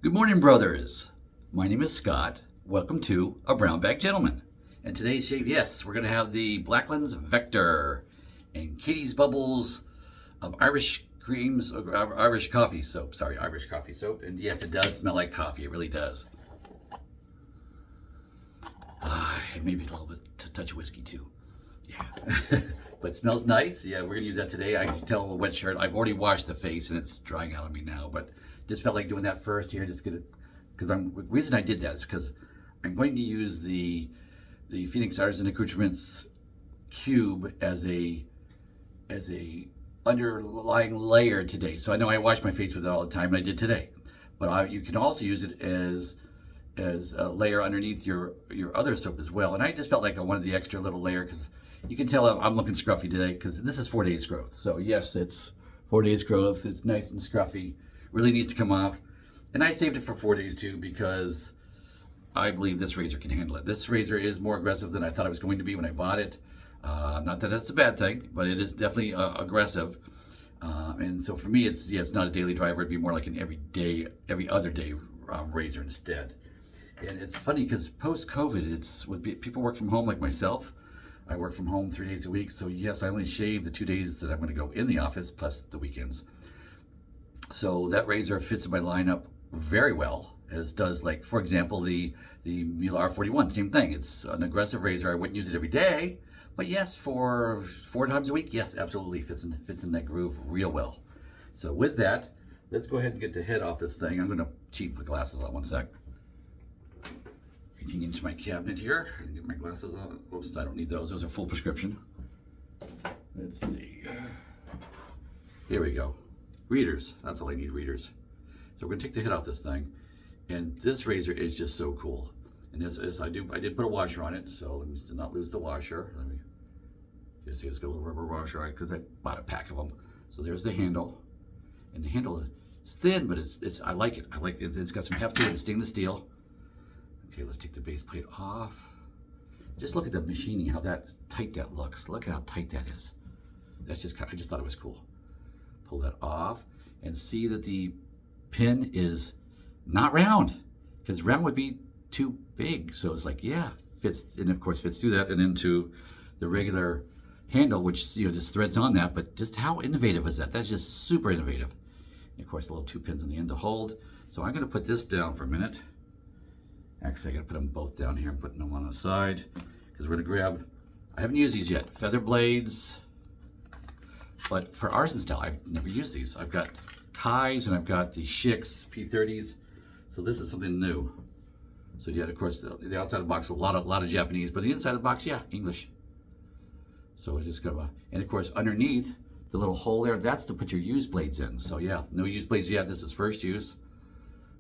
Good morning, brothers. My name is Scott. Welcome to A Brown Bag Gentleman. And today's shave, yes, we're going to have the Blackland's Vector and Caties Bubbles of Irish creams, Irish coffee soap. Sorry, Irish coffee soap. And yes, it does smell like coffee. It really does. Maybe a little bit, a touch of whiskey too. Yeah. But it smells nice. Yeah, we're going to use that today. I can tell a wet shirt. I've already washed the face and it's drying out on me now. But just felt like doing that first here. Just gonna, because the reason I did that is because I'm going to use the Phoenix Artisan Accoutrements cube as a underlying layer today. So I know I wash my face with it all the time, and I did today. But you can also use it as a layer underneath your other soap as well. And I just felt like I wanted the extra little layer because you can tell I'm looking scruffy today because this is 4 days growth. So yes, it's 4 days growth. It's nice and scruffy. Really needs to come off. And I saved it for 4 days too because I believe this razor can handle it. This razor is more aggressive than I thought it was going to be when I bought it. Not that that's a bad thing, but it is definitely aggressive. And so for me, it's not a daily driver. It'd be more like an every other day razor instead. And it's funny because post-COVID, people work from home like myself. I work from home 3 days a week. So yes, I only shave the 2 days that I'm going to go in the office plus the weekends. So that razor fits in my lineup very well, as does, like, for example, the Mule R41. Same thing. It's an aggressive razor. I wouldn't use it every day, but yes, for 4 times a week, yes, absolutely fits in that groove real well. So with that, let's go ahead and get the head off this thing. I'm going to cheat my glasses on 1 sec. Reaching into my cabinet here and get my glasses on. Oops, I don't need those. Those are full prescription. Let's see. Here we go. Readers. That's all I need, readers. So we're gonna take the head off this thing, and this razor is just so cool. And I did put a washer on it, so let me not lose the washer. Let me just see, it's got a little rubber washer, right? Because I bought a pack of them. So there's the handle, and the handle is thin, but I like it. It's got some heft to it. It's stainless steel. Okay, let's take the base plate off. Just look at the machining, how tight that looks. Look at how tight that is. I just thought it was cool. Pull that off and see that the pin is not round, because round would be too big. So it's like, yeah, fits, and of course fits through that and into the regular handle, which just threads on that. But just how innovative is that? That's just super innovative. And of course, the little 2 pins on the end to hold. So I'm going to put this down for a minute. Actually, I got to put them both down here. I'm putting them on the side because we're going to grab. I haven't used these yet. Feather blades. But for artisan style, I've never used these. I've got Kais and I've got the Shicks P30s. So this is something new. So yeah, of course, the outside of the box, a lot of Japanese, but the inside of the box, yeah, English. So it's just kind of and of course, underneath the little hole there, that's to put your used blades in. So yeah, no used blades yet. This is first use.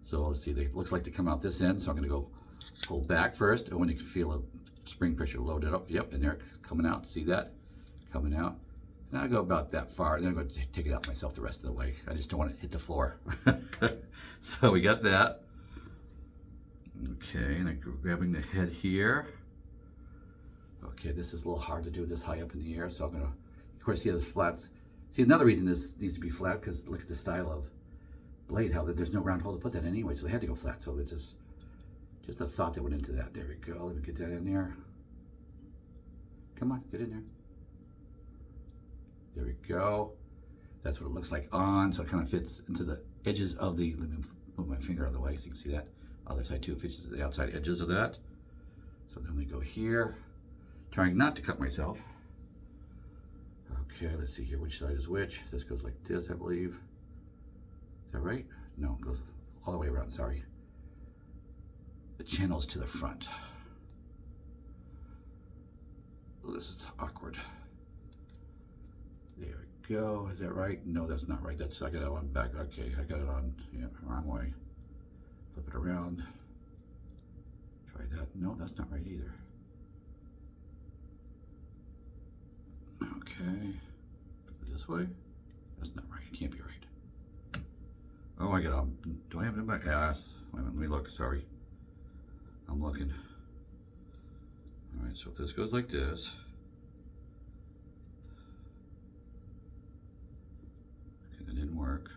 So let's see, it looks like they come out this end. So I'm gonna go pull back first. And when you can feel a spring pressure loaded up, yep, and there it's coming out. See that? Coming out. And I go about that far, and then I'm going to take it out myself the rest of the way. I just don't want to hit the floor. So we got that. Okay, and I'm grabbing the head here. Okay, this is a little hard to do this high up in the air, so I'm going to, of course, see this flat. See, another reason this needs to be flat, because look at the style of blade, how there's no round hole to put that anyway, so they had to go flat. So it's just a thought that went into that. There we go. Let me get that in there. Come on, get in there. There we go. That's what it looks like on, so it kind of fits into the edges of the, let me move my finger out of the way so you can see that. Other side too, it fits the outside edges of that. So then we go here, trying not to cut myself. Okay, let's see here, which side is which. This goes like this, I believe. Is that right? No, it goes all the way around, sorry. The channel's to the front. Oh, this is awkward. There we go. Is that right? No, that's not right. I got it on back. Okay, I got it on, yeah, wrong way. Flip it around. Try that. No, that's not right either. Okay. This way? That's not right. It can't be right. Oh, I got do I have it in my ass? Wait a minute, let me look. Sorry. I'm looking. All right, so if this goes like this. Okay, that didn't work.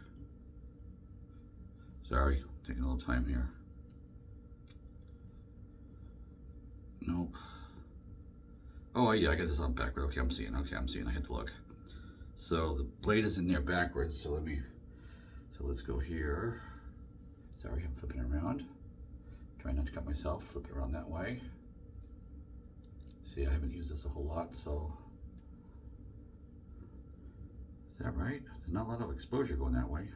Sorry, taking a little time here. Nope. Oh yeah, I got this on backward. Okay, I'm seeing. I had to look. So the blade is in there backwards. So let's go here. Sorry, I'm flipping it around. Try not to cut myself. Flip it around that way. See, I haven't used this a whole lot, so. Is that right? Not a lot of exposure going that way.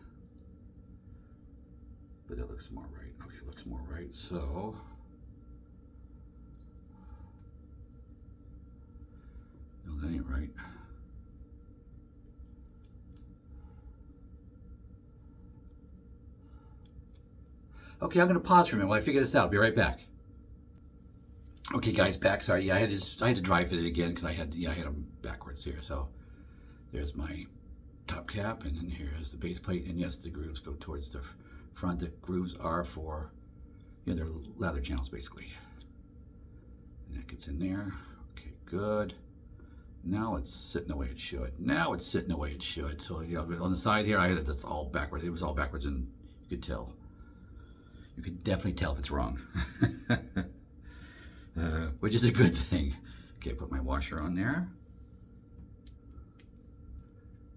But that looks more right. Okay, looks more right. So. No, that ain't right. Okay, I'm gonna pause for a minute while I figure this out. I'll be right back. Okay, guys, back. Sorry, yeah, I had to dry fit it again because I had them backwards here. So there's my top cap, and then here's the base plate. And yes, the grooves go towards the front. The grooves are for, they're lather channels basically. And that gets in there. Okay, good. Now it's sitting the way it should. So on the side here, I had that's all backwards. It was all backwards, and you could tell. You can definitely tell if it's wrong, which is a good thing. Okay, put my washer on there.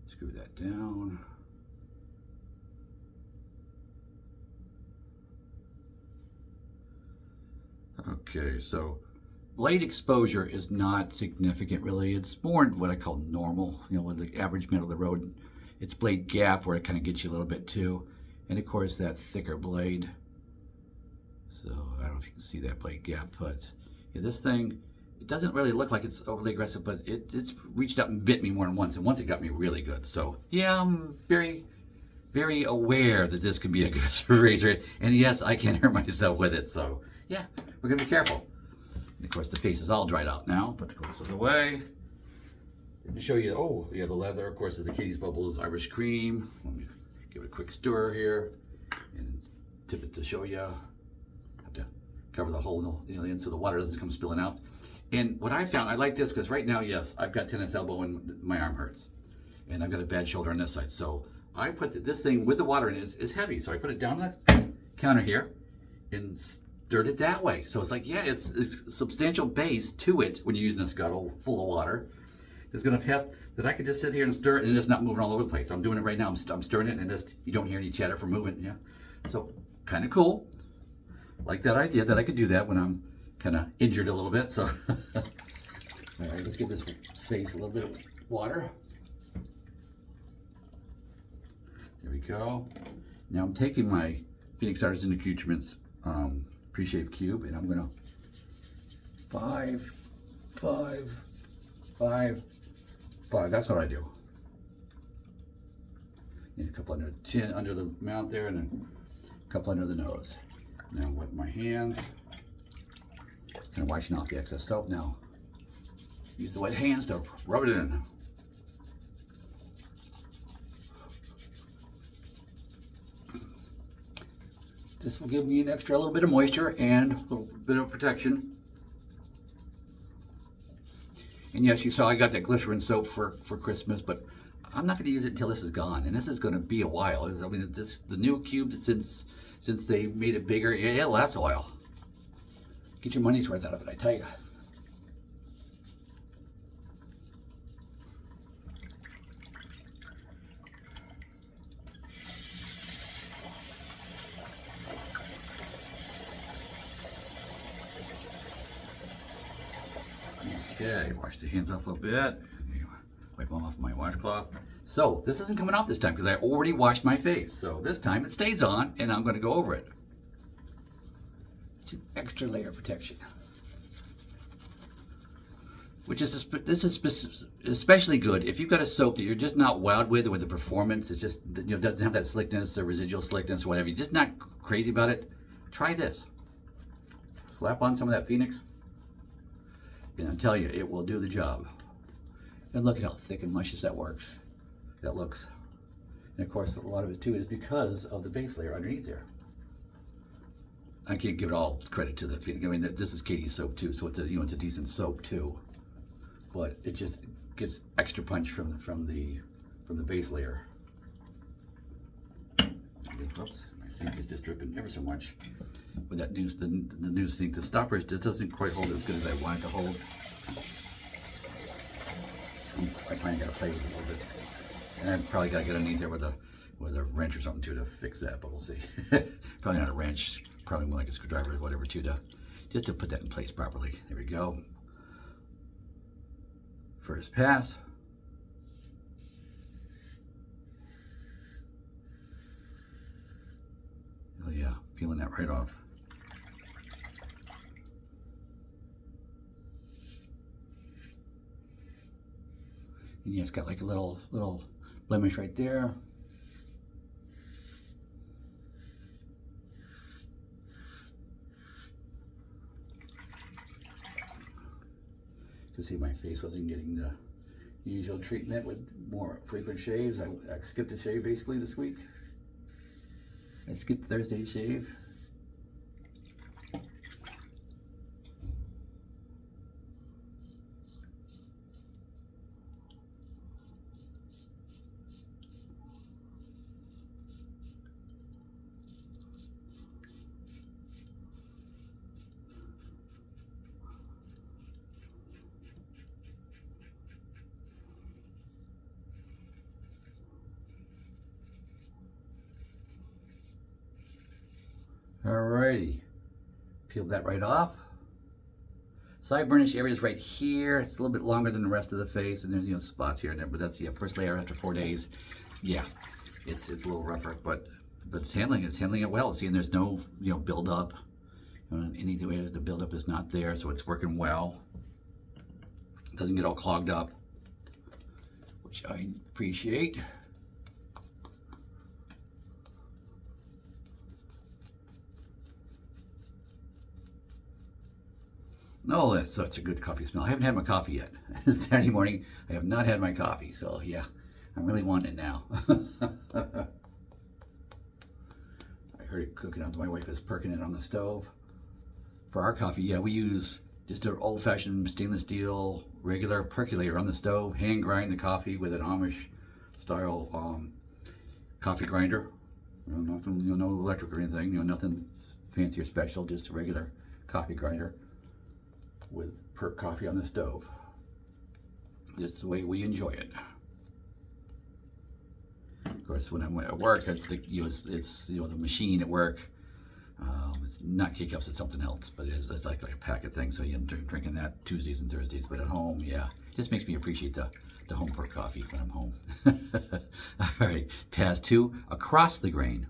Screw that down. Okay, so blade exposure is not significant really. It's more what I call normal, with the average middle of the road. It's blade gap where it kind of gets you a little bit too. And of course that thicker blade. So I don't know if you can see that blade gap, but yeah, this thing, it doesn't really look like it's overly aggressive, but it's reached out and bit me more than once, and once it got me really good. So yeah, I'm very, very aware that this can be an aggressive razor, and yes, I can hurt myself with it. So yeah, we're gonna be careful. And of course, the face is all dried out now. Put the glasses away. Let me show you. Oh yeah, the leather, of course, is the Caties Bubbles Irish Cream. Let me give it a quick stir here and tip it to show you. To cover the hole in so the water doesn't come spilling out. And what I found, I like this because right now, yes, I've got tennis elbow and my arm hurts, and I've got a bad shoulder on this side. So I put this thing with the water in it. It's heavy, so I put it down on the counter here and stirred it that way. So it's like, yeah, it's substantial base to it when you're using a scuttle full of water. There's gonna have that I could just sit here and stir it and it's not moving all over the place. So I'm doing it right now. I'm stirring it and just you don't hear any chatter from moving. Yeah, so kind of cool. Like that idea that I could do that when I'm kind of injured a little bit. So, all right, let's give this face a little bit of water. There we go. Now I'm taking my Phoenix Artisan Accoutrements pre-shave cube, and I'm gonna 5, 5, 5, 5. That's what I do. And a couple under the chin, under the mouth there, and a couple under the nose. Now with my hands, kind of washing off the excess soap now. Use the wet hands to rub it in. This will give me an extra little bit of moisture and a little bit of protection. And yes, you saw I got that glycerin soap for Christmas, but I'm not going to use it until this is gone, and this is going to be a while. I mean, the new cube since they made it bigger, yeah, it'll last a while. Get your money's worth out of it, I tell you. Okay, wash the hands off a little bit. Wipe them off my washcloth. So this isn't coming off this time because I already washed my face. So this time it stays on and I'm going to go over it. It's an extra layer of protection. Which is, this is especially good if you've got a soap that you're just not wowed with or with the performance. It's just, doesn't have that slickness or residual slickness or whatever. You're just not crazy about it. Try this. Slap on some of that Phoenix. And I'll tell you, it will do the job. And look at how thick and luscious that works. That looks. And of course, a lot of it too is because of the base layer underneath there. I can't give it all credit to the Phoenix. I mean, this is Caties soap too, so it's a it's a decent soap too. But it just gets extra punch from the base layer. Oops, my sink is just dripping ever so much with that new, the new sink. The stopper just doesn't quite hold as good as I want it to hold. I kind of got to play with it a little bit. And I've probably got to get underneath there with a wrench or something too to fix that, but we'll see. Probably not a wrench, probably more like a screwdriver or whatever too, just to put that in place properly. There we go. First pass. Oh yeah, peeling that right off. And yeah, it's got like a little blemish right there. You can see my face wasn't getting the usual treatment with more frequent shaves. I skipped a shave basically this week. I skipped Thursday shave. Alrighty, peeled that right off. Side burnish area is right here. It's a little bit longer than the rest of the face, and there's spots here and there. But that's first layer after 4 days. Yeah, it's a little rougher, but it's handling it well. See, and there's no buildup. Anything where the buildup is not there, so it's working well. It doesn't get all clogged up, which I appreciate. Oh, that's such a good coffee smell. I haven't had my coffee yet. Saturday morning, I have not had my coffee, so yeah, I'm really wanting it now. I heard it cooking up. My wife is perking it on the stove. For our coffee, yeah, we use just an old-fashioned stainless steel regular percolator on the stove, hand grind the coffee with an Amish style coffee grinder. Nothing, no electric or anything, nothing fancy or special, just a regular coffee grinder with perk coffee on the stove. Just the way we enjoy it. Of course, when I'm at work, it's the machine at work. It's not K-Cups, it's something else, but it's like a packet thing. So I'm drinking that Tuesdays and Thursdays. But at home, yeah, just makes me appreciate the home perk coffee when I'm home. All right, pass 2, across the grain.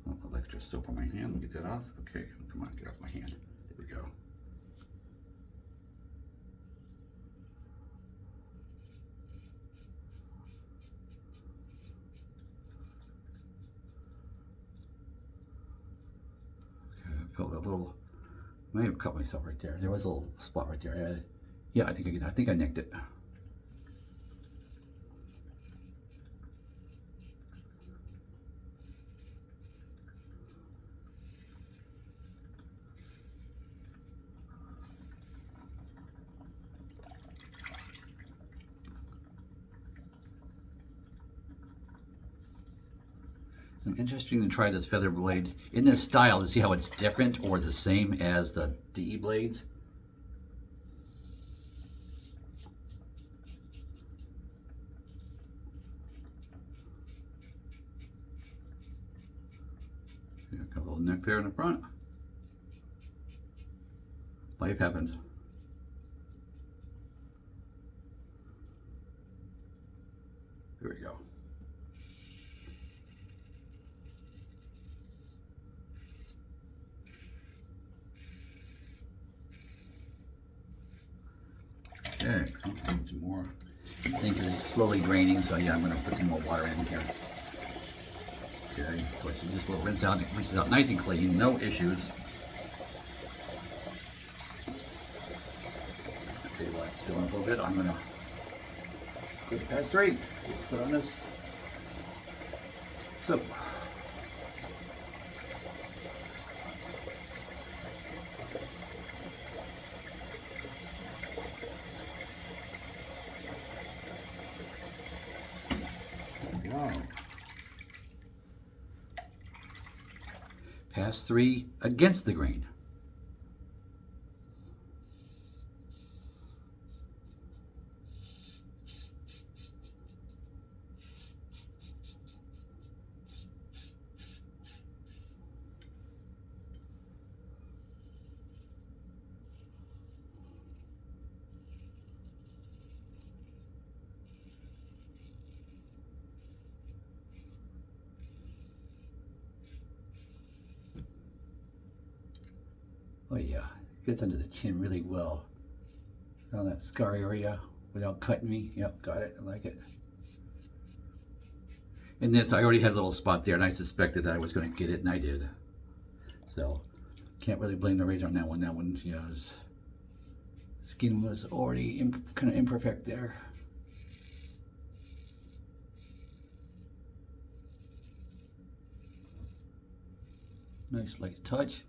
Oh, a little extra soap on my hand. Let me get that off. Okay, come on, get off my hand. There we go. Okay, I felt a little. I may have cut myself right there. There was a little spot right there. Yeah, I think I nicked it. I'm interested to try this feather blade in this style to see how it's different or the same as the DE blades. Yeah, got a little neck there in the front. Life happens. There we go. Okay, need some more. I think it's slowly draining, so yeah, I'm going to put some more water in here. Okay, of course, just a little rinse out. It rinses out nice and clean, no issues. Okay, while it's filling up a little bit, I'm going to go to pass 3. Put on this soap. last 3 against the grain. Oh yeah, it gets under the chin really well. On that scar area without cutting me. Yep, got it, I like it. In this, I already had a little spot there and I suspected that I was gonna get it and I did. So, can't really blame the razor on that one. That one, yeah, his skin was already kind of imperfect there. Nice light touch.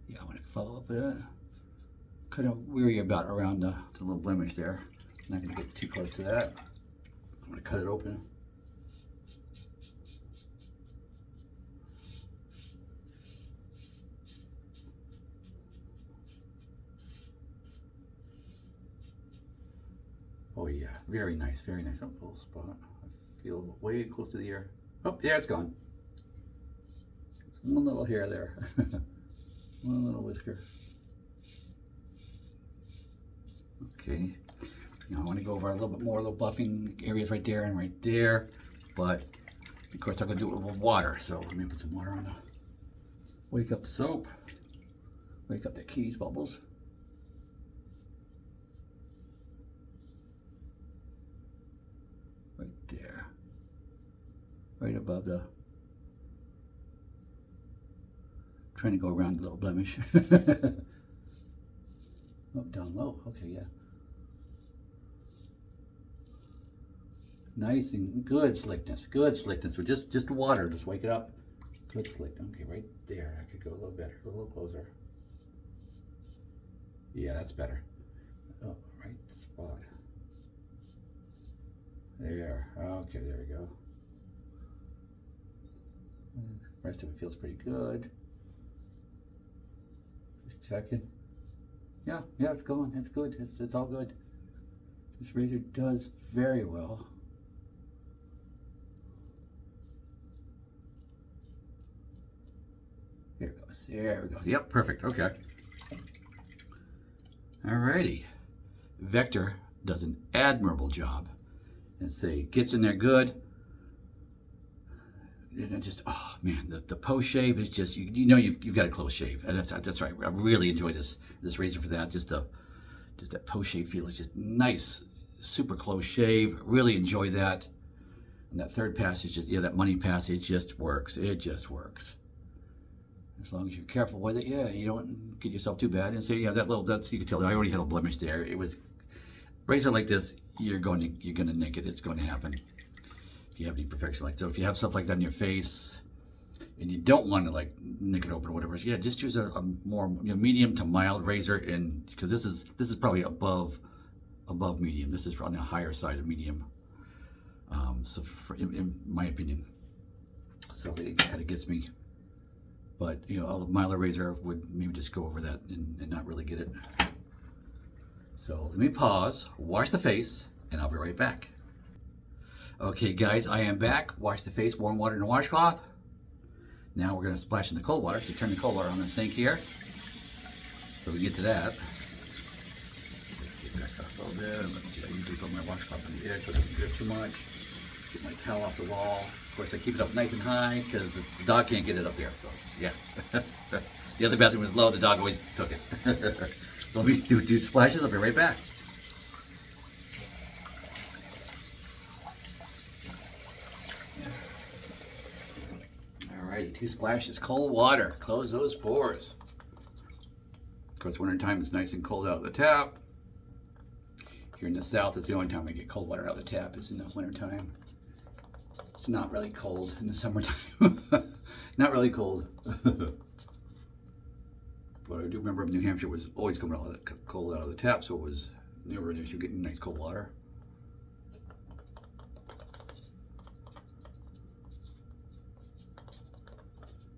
Yeah, I want to follow up with that. Kind of weary about around the little blemish there. I'm not going to get too close to that. I'm going to cut it open. Oh yeah, very nice, very nice. Oh, little spot. I feel way close to the ear. Oh, yeah, it's gone. Just one little hair there. One little whisker. Okay. Now I want to go over a little bit more, little buffing areas right there and right there. But of course I'm going to do it with water. So let me put some water on. Wake up the soap. Wake up the Caties bubbles. Right there. Right above the... Trying to go around the little blemish. Oh, down low. Okay, yeah. Nice and good slickness. Good slickness. So just water. Just wake it up. Good slick. Okay, right there. I could go a little better. A little closer. Yeah, that's better. Oh, right spot. There. Okay, there we go. The rest of it feels pretty good. Just checking. Yeah, it's going. It's good. It's all good. This razor does very well. There it goes. There we go. Yep, perfect. Okay. Alrighty. Vector does an admirable job. And say gets in there good. And it just, oh man, the post shave is just, you know you've got a close shave, and that's right. I really enjoy this razor for that. Just that post shave feel is just nice, super close shave. Really enjoy that. And that third pass is just, yeah, that money pass, it just works. It just works. As long as you're careful with it, yeah, you don't get yourself too bad. And so yeah, that's you can tell I already had a blemish there. It was razor like this, you're gonna nick it. It's going to happen. If you have any imperfection like so, if you have stuff like that on your face and you don't want to like nick it open or whatever, yeah, just use a more medium to mild razor, and because this is probably above medium. This is on the higher side of medium. So in my opinion, so it kind of gets me. But a milder razor would maybe just go over that and not really get it. So let me pause, wash the face, and I'll be right back. Okay guys, I am back. Wash the face, warm water in a washcloth. Now we're going to splash in the cold water. So turn the cold water on the sink here. So we get to that. Let's get back off a little bit. Let's see, I usually put my washcloth on the edge so it doesn't drip too much. Get my towel off the wall. Of course I keep it up nice and high because the dog can't get it up there. So yeah. The other bathroom was low, the dog always took it. So let me do splashes, I'll be right back. Alrighty, 2 splashes. Cold water. Close those pores. Of course, winter time is nice and cold out of the tap. Here in the south, it's the only time I get cold water out of the tap is in the winter time. It's not really cold in the summertime. Not really cold. But But I do remember New Hampshire was always coming out of the cold out of the tap, so it was never an issue getting nice cold water.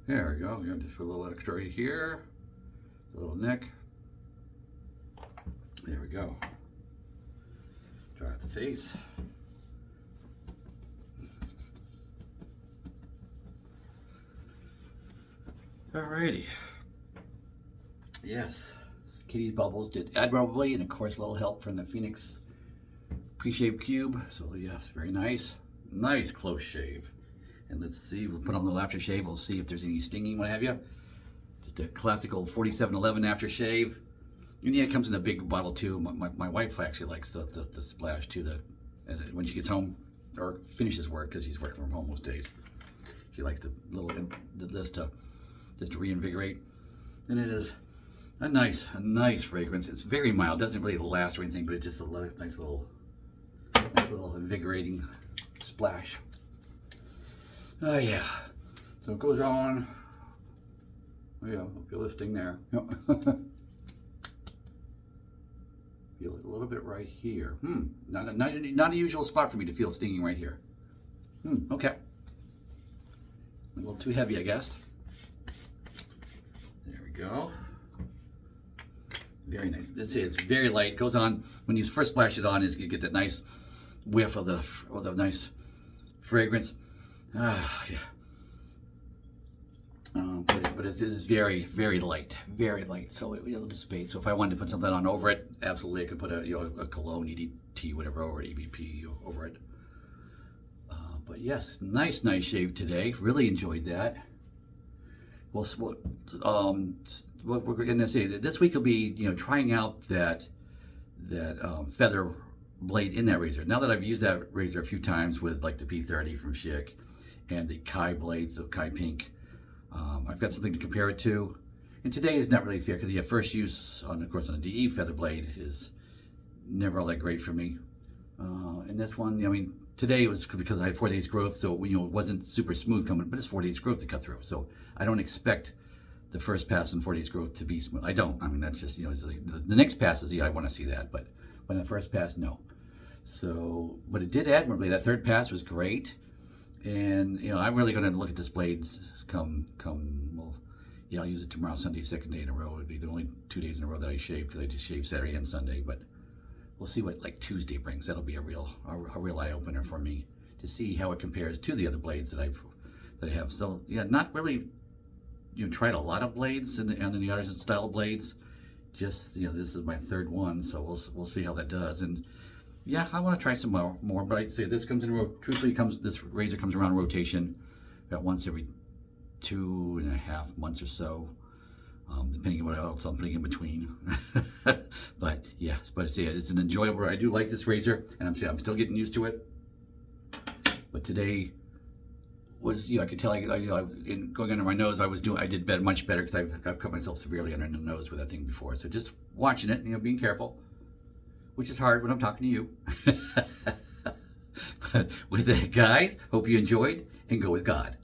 There we go. Yeah, just put a little extra right here, a little neck. There we go. Dry out the face. Alrighty. Yes, Caties bubbles did admirably, and of course a little help from the Phoenix pre-shave cube. So yes, very nice. Nice close shave. And let's see, we'll put on a little aftershave. We'll see if there's any stinging, what have you. Just a classical 4711 aftershave. And yeah, it comes in a big bottle too. My wife actually likes the splash too. When she gets home or finishes work, because she's working from home most days, she likes this to just to reinvigorate. And it is a nice fragrance. It's very mild. Doesn't really last or anything, but it's just a nice little invigorating splash. Oh yeah. So it goes on. Oh yeah, feel the sting there. Feel it a little bit right here. Not a usual spot for me to feel stinging right here. Okay. A little too heavy, I guess. There we go. Very nice. Let's see, it's very light. It goes on when you first splash it on. Is you get that nice whiff of the nice fragrance. Ah, yeah. But it is very light, so it'll dissipate. So if I wanted to put something on over it, absolutely, I could put a cologne, EDT, whatever, or EVP over it. But yes, nice shave today. Really enjoyed that. Well, what we're going to say this week will be, trying out that feather blade in that razor. Now that I've used that razor a few times with like the P30 from Schick and the Kai blades, the Kai Pink. I've got something to compare it to, and today is not really fair because first use of course on a DE feather blade is never all that great for me. And this one, today was because I had 4 days growth, so it wasn't super smooth coming, but it's 4 days growth to cut through. So I don't expect the first pass in 4 days growth to be smooth. I don't. That's just it's like the next pass is I want to see that, but when the first pass, no. So, but it did admirably. That third pass was great. And I'm really going to look at this blade I'll use it tomorrow, Sunday, second day in a row. It'd be the only 2 days in a row that I shave because I just shave Saturday and Sunday. But we'll see what like Tuesday brings. That'll be a real eye opener for me to see how it compares to the other blades that I have. So yeah, not really tried a lot of blades and the artisan style blades. Just this is my third one, so we'll see how that does. And yeah, I want to try some more, but I'd say this comes in, truthfully, this razor comes around rotation about once every 2.5 months or so, depending on what else I'm putting in between. But yeah, it's an enjoyable, I do like this razor, and I'm still getting used to it. But today was, I could tell, going under my nose, I did much better because I've cut myself severely under the nose with that thing before. So just watching it, being careful. Which is hard when I'm talking to you. But with that, guys, hope you enjoyed, and go with God.